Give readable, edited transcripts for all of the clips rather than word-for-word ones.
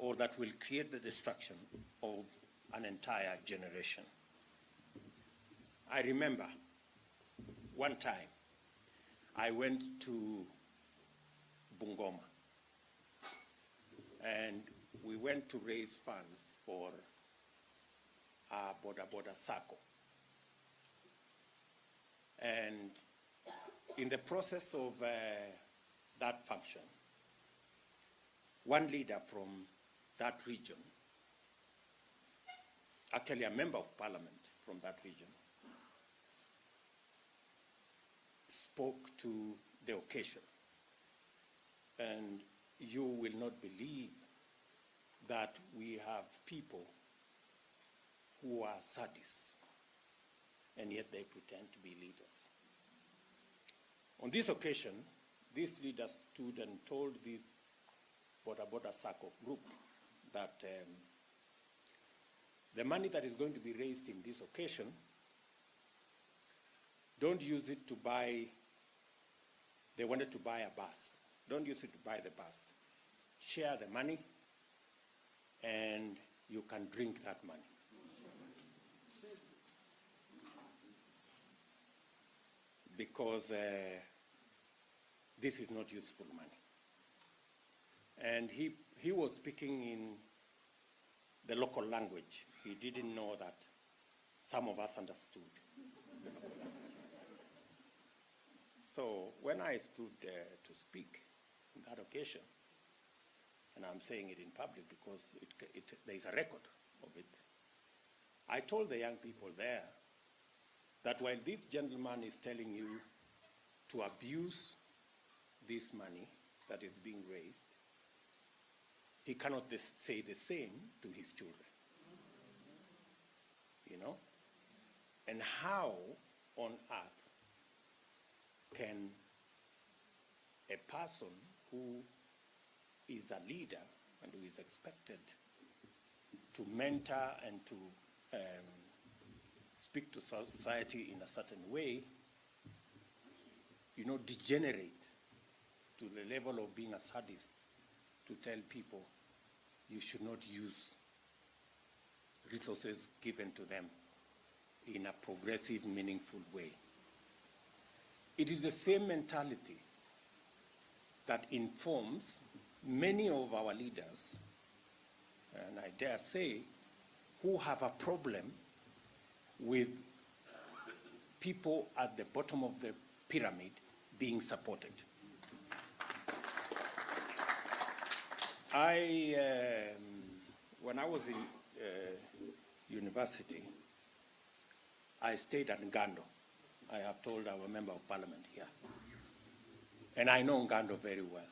or that will create the destruction of an entire generation. I remember one time I went to Bungoma, and we went to raise funds for our border circle. And in the process of that function, one leader from that region, actually a member of parliament from that region, spoke to the occasion. And you will not believe that we have people who are sadists, and yet they pretend to be leaders. On this occasion, this leader stood and told this border circle group that the money that is going to be raised in this occasion, don't use it to buy, they wanted to buy a bus. Don't use it to buy the bus. Share the money, and you can drink that money. Because this is not useful money. And he was speaking in the local language. He didn't know that some of us understood the local language. So when I stood to speak on that occasion, and I'm saying it in public because there is a record of it, I told the young people there that while this gentleman is telling you to abuse this money that is being raised, he cannot say the same to his children. You know? And how on earth can a person who is a leader and who is expected to mentor and to speak to society in a certain way, you know, degenerate to the level of being a sadist to tell people you should not use resources given to them in a progressive, meaningful way. It is the same mentality that informs many of our leaders, and I dare say, who have a problem with people at the bottom of the pyramid being supported. When I was in university, I stayed at Ngando. I have told our member of parliament here. And I know Ngando very well.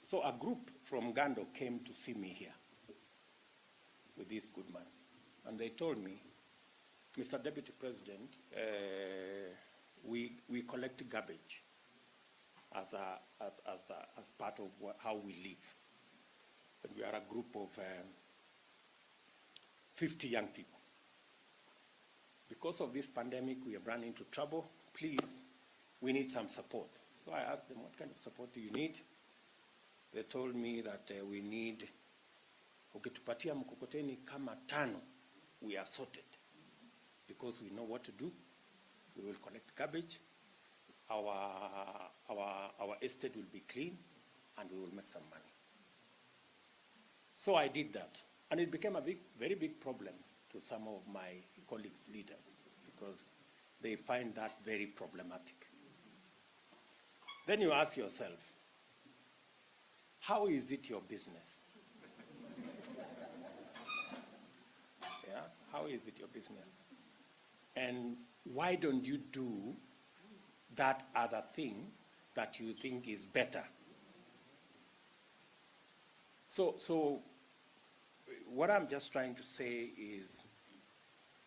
So a group from Ngando came to see me here with this good man. And they told me, Mr. Deputy President, we collect garbage as part of how we live. And we are a group of 50 young people. Because of this pandemic, we have run into trouble. Please, we need some support. So I asked them, what kind of support do you need? They told me that we need, ukitupatia mkokoteni kama 5, we are sorted. Because we know what to do. We will collect garbage. Our estate will be clean, and we will make some money. So I did that. And it became a very big problem to some of my colleagues, leaders, because they find that very problematic. Then you ask yourself, how is it your business? Yeah? How is it your business? And why don't you do that other thing that you think is better? So what I'm just trying to say is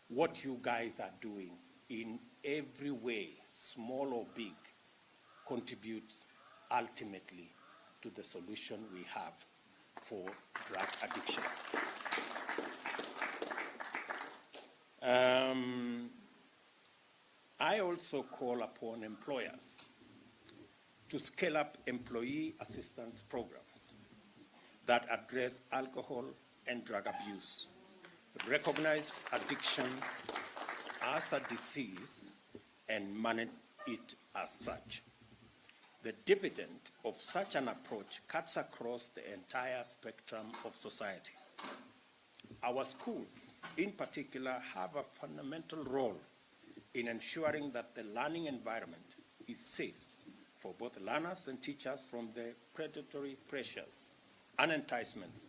what you guys are doing in every way, small or big, contributes ultimately to the solution we have for drug addiction. I also call upon employers to scale up employee assistance programs, that address alcohol and drug abuse, recognize addiction as a disease, and manage it as such. The dividend of such an approach cuts across the entire spectrum of society. Our schools, in particular, have a fundamental role in ensuring that the learning environment is safe for both learners and teachers from the predatory pressures and enticements